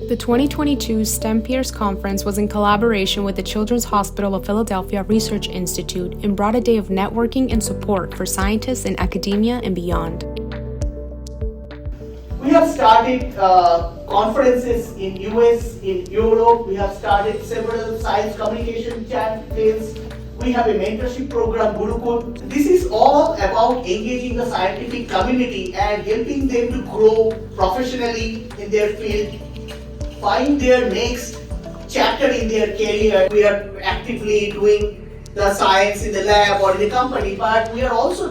The 2022 STEMPeers Conference was in collaboration with the Children's Hospital of Philadelphia Research Institute and brought a day of networking and support for scientists in academia and beyond. We have started conferences in US, in Europe. We have started several science communication channels. We have a mentorship program, Gurukul. This is all about engaging the scientific community and helping them to grow professionally in their field, find their next chapter in their career. We are actively doing the science in the lab or in the company, but we are also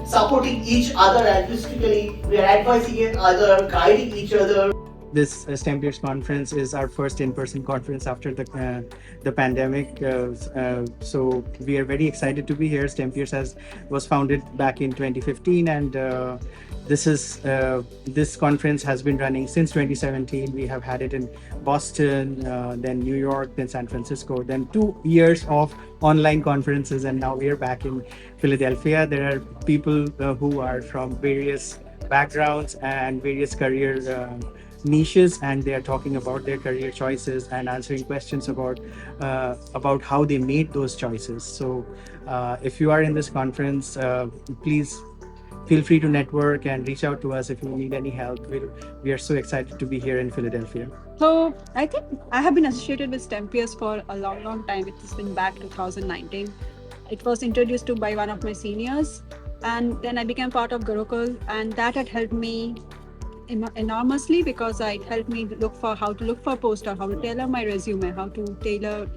supporting each other artistically. We are advising each other, guiding each other. This STEMPeers conference is our first in-person conference after the pandemic. So we are very excited to be here. STEMPeers was founded back in 2015, and this conference has been running since 2017. We have had it in Boston, then New York, then San Francisco, then 2 years of online conferences, and now we are back in Philadelphia. There are people who are from various backgrounds and various career niches, and they are talking about their career choices and answering questions about how they made those choices. So if you are in this conference, please feel free to network and reach out to us if you need any help. We are so excited to be here in Philadelphia. So I think I have been associated with STEMPeers for a long time. It's been back 2019. It was introduced to by one of my seniors, and then I became part of Gurukul, and that had helped me enormously because it helped me look for how to look for a postdoc, how to tailor my resume, how to tailor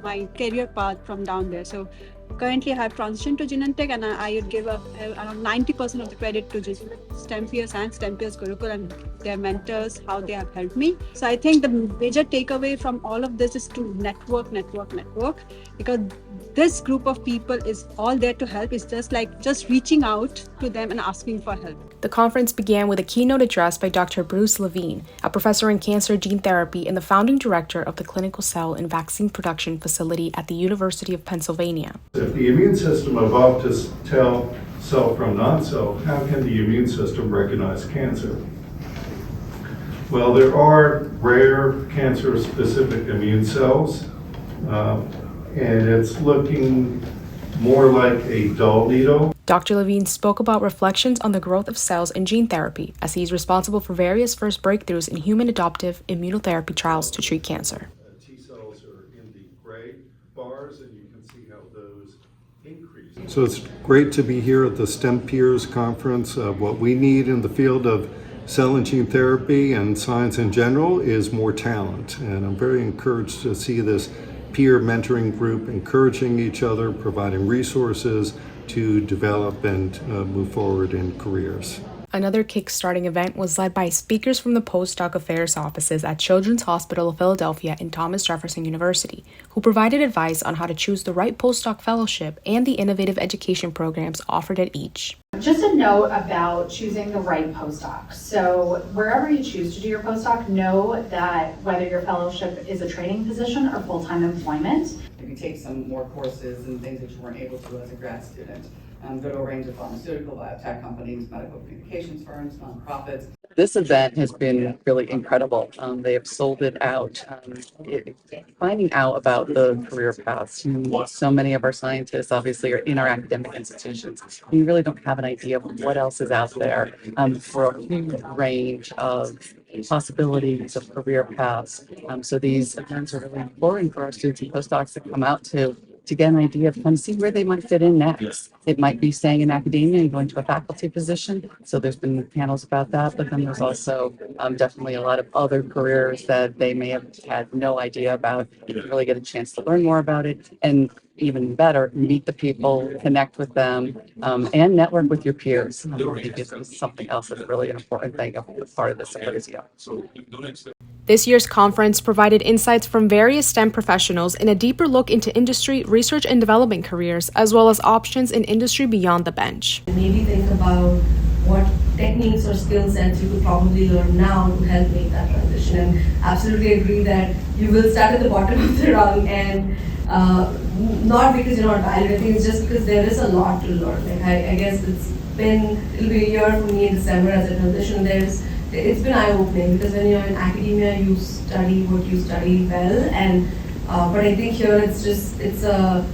my career path from down there. So currently I have transitioned to Genentech, and I would give around 90% of the credit to just STEMPeers and STEMPeers Gurukul and their mentors, how they have helped me. So I think the major takeaway from all of this is to network, because this group of people is all there to help. It's just reaching out to them and asking for help. The conference began with a keynote address by Dr. Bruce Levine, a professor in cancer gene therapy and the founding director of the Clinical Cell and Vaccine Production Facility at the University of Pennsylvania. If the immune system evolved to tell cell from non-cell, how can the immune system recognize cancer? Well, there are rare cancer-specific immune cells, and it's looking more like a dull needle. Dr. Levine spoke about reflections on the growth of cells in gene therapy, as he is responsible for various first breakthroughs in human adoptive immunotherapy trials to treat cancer. T cells are in the gray bars, and you can see how those increase. So it's great to be here at the STEMPeers conference. What we need in the field of cell and gene therapy and science in general is more talent, and I'm very encouraged to see this peer mentoring group encouraging each other, providing resources to develop and move forward in careers. Another kick-starting event was led by speakers from the PostDoc Affairs offices at Children's Hospital of Philadelphia and Thomas Jefferson University, who provided advice on how to choose the right postdoc fellowship and the innovative education programs offered at each. Just a note about choosing the right postdoc. So wherever you choose to do your postdoc, know that whether your fellowship is a training position or full-time employment. If you take some more courses and things that you weren't able to as a grad student, go to a range of pharmaceutical, biotech companies, medical communications firms, nonprofits. This event has been really incredible. They have sold it out. Finding out about the career paths. So many of our scientists obviously are in our academic institutions. We really don't have an idea of what else is out there for a huge range of possibilities of career paths. So these events are really important for our students and postdocs to come out to get an idea of kind of see where they might fit in next. It might be staying in academia and going to a faculty position. So there's been panels about that, but then there's also definitely a lot of other careers that they may have had no idea about. You can really get a chance to learn more about it, and even better, meet the people, connect with them, and network with your peers. I think this is something else that's really an important thing of part of this symposium. This year's conference provided insights from various STEM professionals and a deeper look into industry, research and development careers, as well as options in industry beyond the bench. Maybe think about what techniques or skill sets you could probably learn now to help make that transition. And absolutely agree that you will start at the bottom of the rung, and not because you're not valued. I think it's just because there is a lot to learn. Like I guess it'll be a year for me in December as a transition. There's it's been eye-opening, because when you're in academia, you study what you study well, and but I think here it's a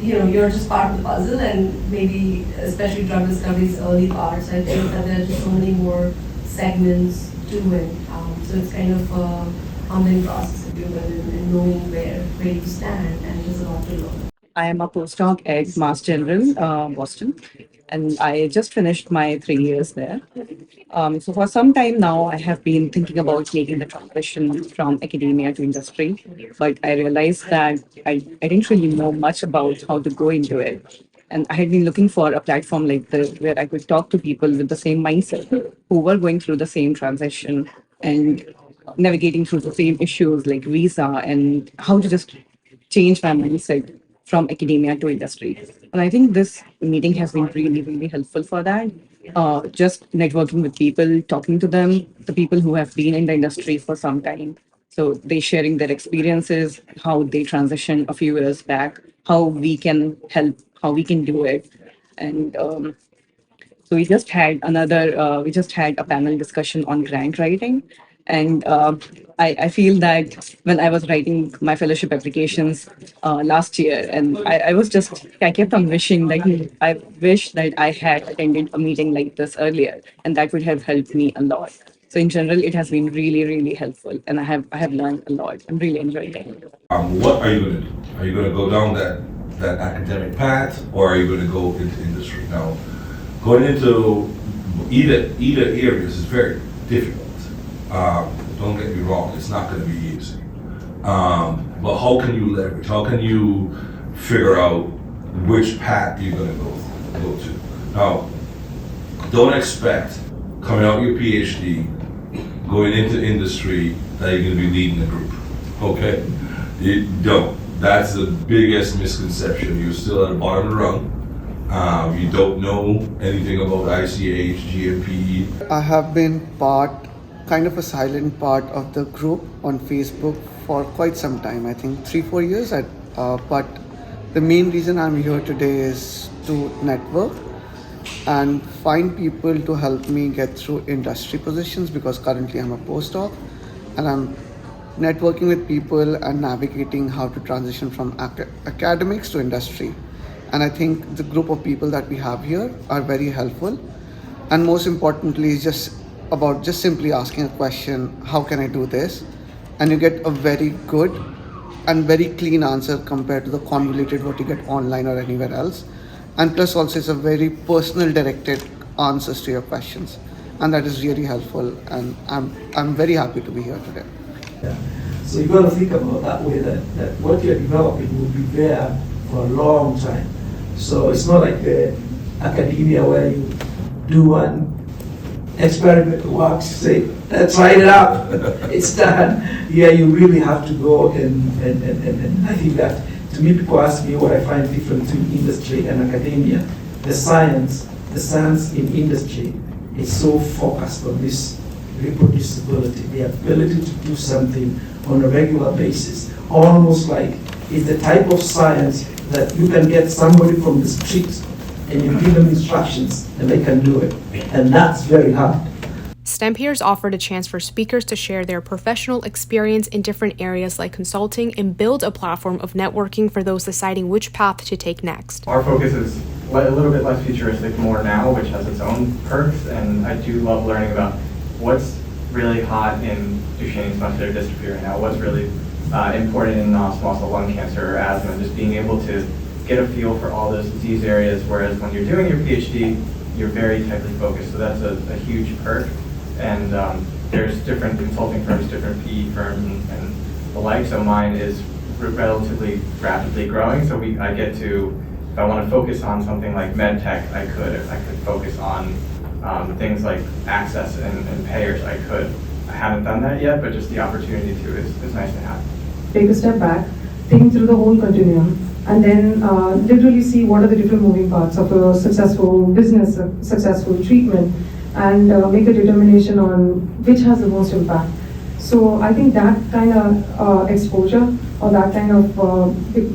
you're just part of the puzzle, and maybe especially drug discovery's early parts. I think that there are just so many more segments to it. So it's kind of a humbling process, if you will, in knowing where you stand, and there's a lot to learn. I am a postdoc at Mass General, Boston, and I just finished my 3 years there. So for some time now, I have been thinking about making the transition from academia to industry, but I realized that I didn't really know much about how to go into it. And I had been looking for a platform like this where I could talk to people with the same mindset who were going through the same transition and navigating through the same issues like visa and how to just change my mindset from academia to industry. And I think this meeting has been really, really helpful for that. Just networking with people, talking to them, the people who have been in the industry for some time. So they sharing their experiences, how they transitioned a few years back, how we can help, how we can do it. And so we just had a panel discussion on grant writing. And I feel that when I was writing my fellowship applications last year, and I kept on wishing that I wish that I had attended a meeting like this earlier, and that would have helped me a lot. So in general, it has been really, really helpful, and I have learned a lot. I'm really enjoying it. What are you going to do? Are you going to go down that academic path, or are you going to go into industry? Now, going into either areas is very difficult. Don't get me wrong, it's not going to be easy. But how can you leverage? How can you figure out which path you're going to go to? Now, don't expect coming out your PhD, going into industry, that you're going to be leading a group. Okay? You don't. That's the biggest misconception. You're still at the bottom of the rung. You don't know anything about ICH, GMP. I have been kind of a silent part of the group on Facebook for quite some time, I think 3-4 years. But the main reason I'm here today is to network and find people to help me get through industry positions, because currently I'm a postdoc and I'm networking with people and navigating how to transition from academics to industry. And I think the group of people that we have here are very helpful. And most importantly, is just simply asking a question, how can I do this? And you get a very good and very clean answer compared to the convoluted what you get online or anywhere else. And plus also it's a very personal directed answers to your questions. And that is really helpful, and I'm very happy to be here today. Yeah. So you got to think about that way, that what you're developing will be there for a long time. So it's not like academia where you do one experiment works, say, try it out, it's done. Yeah, you really have to go and I think that, to me, people ask me what I find different between industry and academia. The science in industry is so focused on this reproducibility, the ability to do something on a regular basis, almost like it's the type of science that you can get somebody from the street and you give them instructions and they can do it. And that's very hard. STEMPeers offered a chance for speakers to share their professional experience in different areas like consulting and build a platform of networking for those deciding which path to take next. Our focus is a little bit less futuristic, more now, which has its own perks, and I do love learning about what's really hot in Duchenne's muscular dystrophy right now, what's really important in non-small cell lung cancer or asthma, just being able to get a feel for all those disease areas, whereas when you're doing your PhD, you're very tightly focused, so that's a huge perk. And there's different consulting firms, different PE firms, and the like, so mine is relatively rapidly growing, so I get to, if I want to focus on something like med tech, I could focus on things like access and payers, I could. I haven't done that yet, but just the opportunity to is nice to have. Take a step back, think through the whole continuum, and then literally see what are the different moving parts of a successful business, a successful treatment, and make a determination on which has the most impact. So I think that kind of exposure, or that kind of,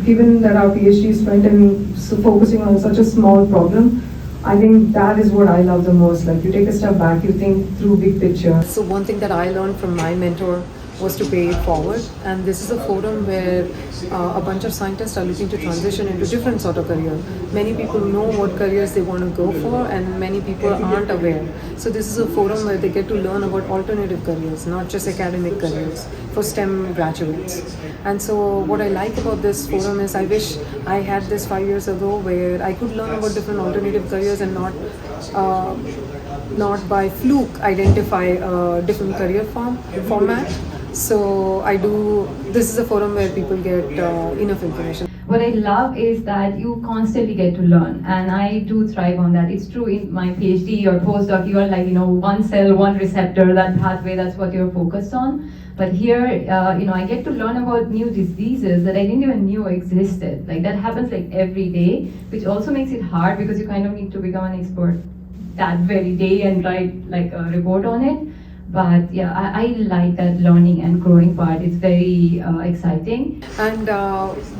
given that our PhD spent in focusing on such a small problem, I think that is what I love the most. Like you take a step back, you think through big picture. So one thing that I learned from my mentor was to pay it forward, and this is a forum where a bunch of scientists are looking to transition into different sort of career. Many people know what careers they want to go for, and many people aren't aware. So this is a forum where they get to learn about alternative careers, not just academic careers for STEM graduates. And so what I like about this forum is I wish I had this 5 years ago, where I could learn about different alternative careers and not by fluke identify a different career format. So this is a forum where people get enough information. What I love is that you constantly get to learn, and I do thrive on that. It's true in my PhD or postdoc, you are like, one cell, one receptor, that pathway, that's what you're focused on. But here, I get to learn about new diseases that I didn't even know existed. Like that happens like every day, which also makes it hard because you kind of need to become an expert that very day and write like a report on it. But yeah, I like that learning and growing part. It's very exciting. And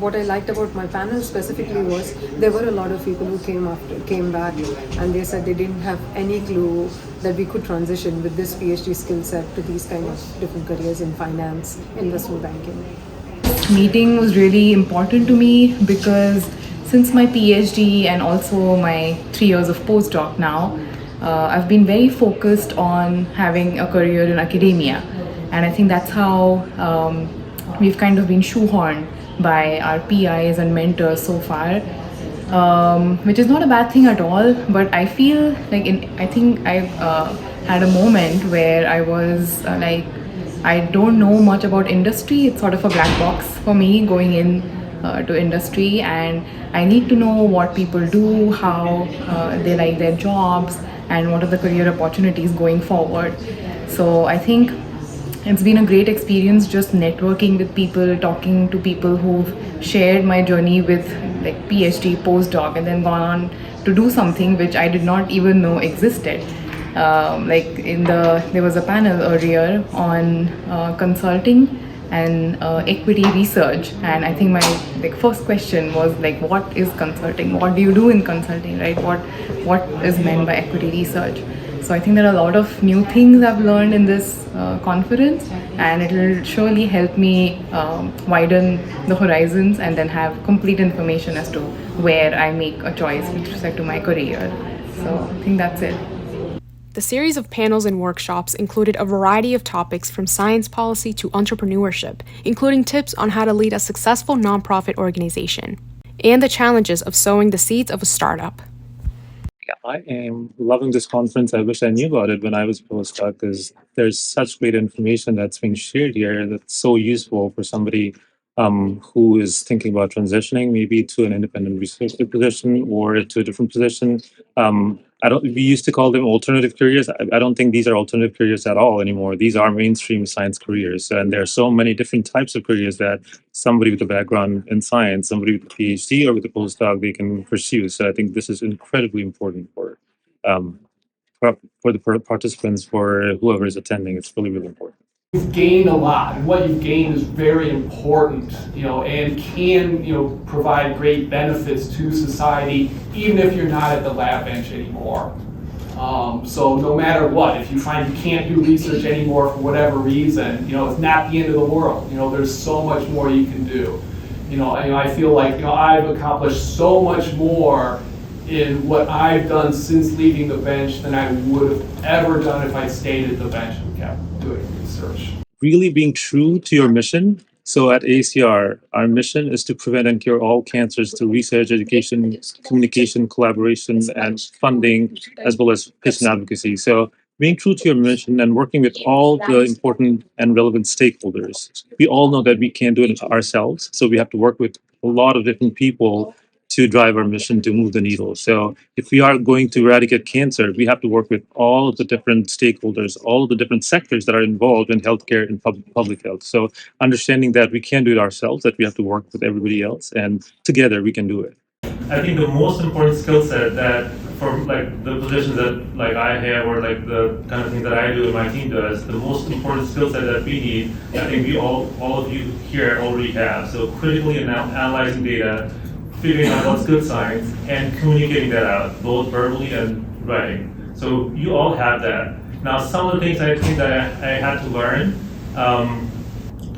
what I liked about my panel specifically was there were a lot of people who came back, and they said they didn't have any clue that we could transition with this PhD skill set to these kind of different careers in finance, investment banking. This meeting was really important to me because since my PhD and also my 3 years of postdoc now, I've been very focused on having a career in academia, and I think that's how we've kind of been shoehorned by our PIs and mentors so far, which is not a bad thing at all. But I feel like I think I had a moment where I was like, I don't know much about industry. It's sort of a black box for me going in to industry, and I need to know what people do, how they like their jobs, and what are the career opportunities going forward. So I think it's been a great experience just networking with people, talking to people who've shared my journey with like PhD, postdoc, and then gone on to do something which I did not even know existed. There was a panel earlier on consulting and equity research, and I think my first question was like, what is consulting? What do you do in consulting, right? What is meant by equity research? So I think there are a lot of new things I've learned in this conference, and it will surely help me widen the horizons and then have complete information as to where I make a choice with respect to my career. So I think that's it. The series of panels and workshops included a variety of topics from science policy to entrepreneurship, including tips on how to lead a successful nonprofit organization, and the challenges of sowing the seeds of a startup. I am loving this conference. I wish I knew about it when I was a postdoc, because there's such great information that's being shared here that's so useful for somebody who is thinking about transitioning maybe to an independent researcher position or to a different position. We used to call them alternative careers. I don't think these are alternative careers at all anymore. These are mainstream science careers. And there are so many different types of careers that somebody with a background in science, somebody with a PhD or with a postdoc, they can pursue. So I think this is incredibly important for the participants, for whoever is attending. It's really, really important. You've gained a lot, and what you've gained is very important, and can, provide great benefits to society, even if you're not at the lab bench anymore. So no matter what, if you find you can't do research anymore for whatever reason, it's not the end of the world. There's so much more you can do. I feel like, I've accomplished so much more in what I've done since leaving the bench than I would have ever done if I'd stayed at the bench and kept doing research. Really being true to your mission. So at ACR, our mission is to prevent and cure all cancers through research, education, communication, collaboration, and funding, as well as patient advocacy. So being true to your mission and working with all the important and relevant stakeholders. We all know that we can't do it ourselves, so we have to work with a lot of different people to drive our mission to move the needle. So if we are going to eradicate cancer, we have to work with all of the different stakeholders, all of the different sectors that are involved in healthcare and public health. So understanding that we can't do it ourselves, that we have to work with everybody else, and together we can do it. I think the most important skill set that for like the positions that like I have, or like the kind of things that I do and my team does, the most important skill set that we need, I think we all of you here already have. So critically analyzing data, figuring out what's good science and communicating that out, both verbally and writing. So you all have that. Now, some of the things I think that I had to learn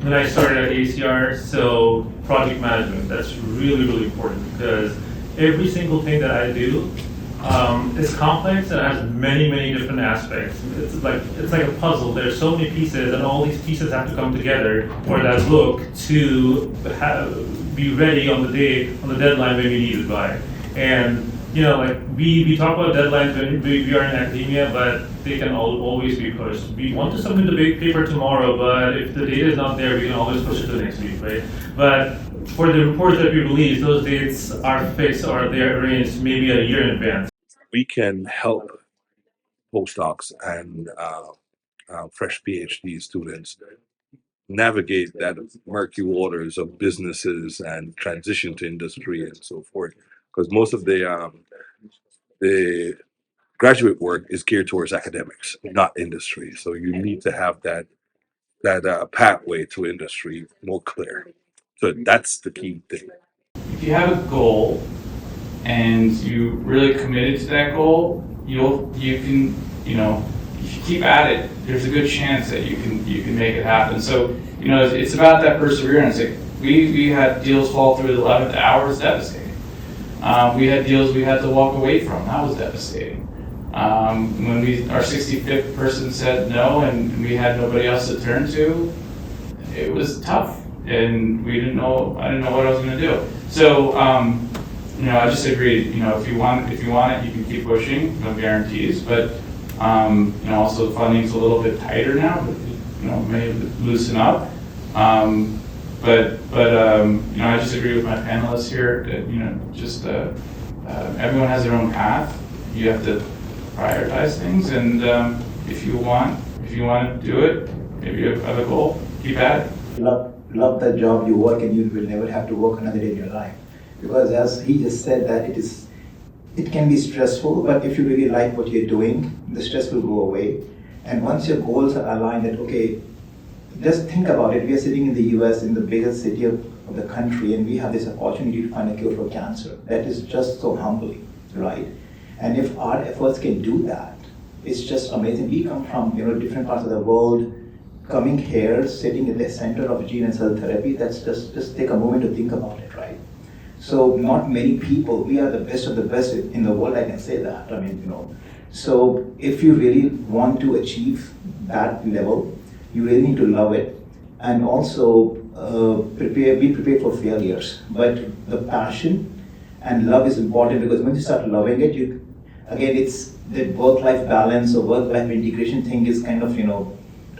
when I started at ACR, so project management, that's really, really important because every single thing that I do is complex and has many, many different aspects. It's like a puzzle. There's so many pieces, and all these pieces have to come together for that book to be ready on the deadline when we need it by. And like we talk about deadlines when we are in academia, but they can always be pushed. We want to submit the big paper tomorrow, but if the data is not there, we can always push it to next week, right? But for the reports that we release, those dates are fixed or they're arranged maybe a year in advance. We can help postdocs and fresh PhD students navigate that murky waters of businesses and transition to industry and so forth. Because most of the graduate work is geared towards academics, not industry. So you need to have that pathway to industry more clear. So that's the key thing. If you have a goal and you really committed to that goal, you can if you keep at it, there's a good chance that you can make it happen. So it's about that perseverance. Like we had deals fall through the 11th hour. It's devastating. We had deals we had to walk away from. That was devastating. When our 65th person said no and we had nobody else to turn to, it was tough, and I didn't know what I was going to do. So I just agree. If you want it, you can keep pushing. No guarantees, but also the funding's a little bit tighter now. But, may loosen up. But I just agree with my panelists here that everyone has their own path. You have to prioritize things, and if you want to do it, maybe you have a goal, keep at it. Love the job you work, and you will never have to work another day in your life. Because as he just said that it can be stressful, but if you really like what you're doing, the stress will go away. And once your goals are aligned, that okay, just think about it. We are sitting in the US, in the biggest city of the country, and we have this opportunity to find a cure for cancer. That is just so humbling, right? And if our efforts can do that, it's just amazing. We come from different parts of the world, coming here, sitting at the center of gene and cell therapy. That's just take a moment to think about it, right? So not many people. We are the best of the best in the world. I can say that. So if you really want to achieve that level, you really need to love it, and also be prepared for failures. But the passion and love is important, because when you start loving it, it's the work-life balance or work-life integration thing is kind of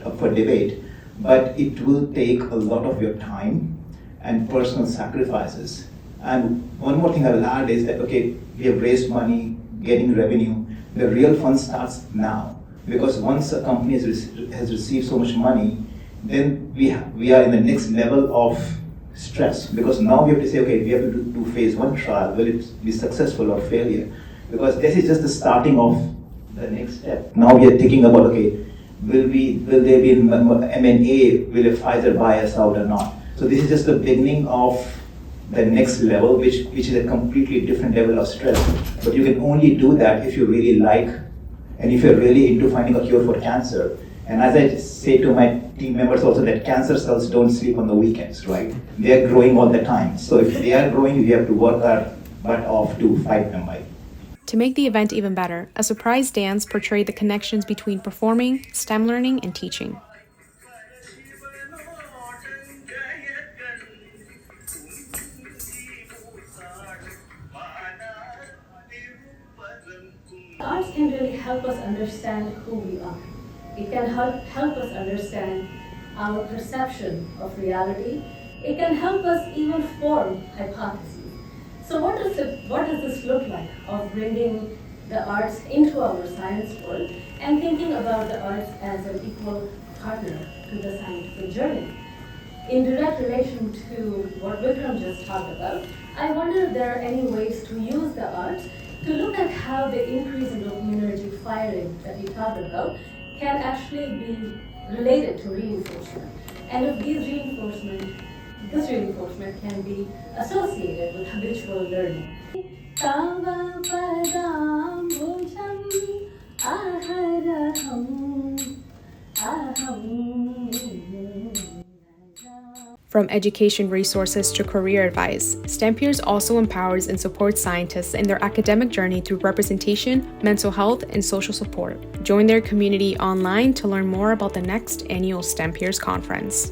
up for debate, but it will take a lot of your time and personal sacrifices. And one more thing I will add is that we have raised money, getting revenue. The real fun starts now, because once a company has received so much money, then we are in the next level of stress, because now we have to say, we have to do phase 1 trial. Will it be successful or failure? Because this is just the starting of the next step. Now we are thinking about, will there be an M&A? Will a Pfizer buy us out or not? So this is just the beginning of the next level, which is a completely different level of stress. But you can only do that if you really like, and if you're really into finding a cure for cancer. And as I say to my team members also, that cancer cells don't sleep on the weekends, right? They're growing all the time. So if they are growing, we have to work our butt off to fight them, right? To make the event even better, a surprise dance portrayed the connections between performing, STEM learning, and teaching. Arts can really help us understand who we are. It can help us understand our perception of reality. It can help us even form hypotheses. So what does this look like, of bringing the arts into our science world and thinking about the arts as an equal partner to the scientific journey? In direct relation to what Vikram just talked about, I wonder if there are any ways to use the arts to look at how the increase in dopaminergic firing that we talked about can actually be related to reinforcement. And if these reinforcement this reinforcement can be associated with habitual learning. From education resources to career advice, STEMPeers also empowers and supports scientists in their academic journey through representation, mental health, and social support. Join their community online to learn more about the next annual STEMPeers conference.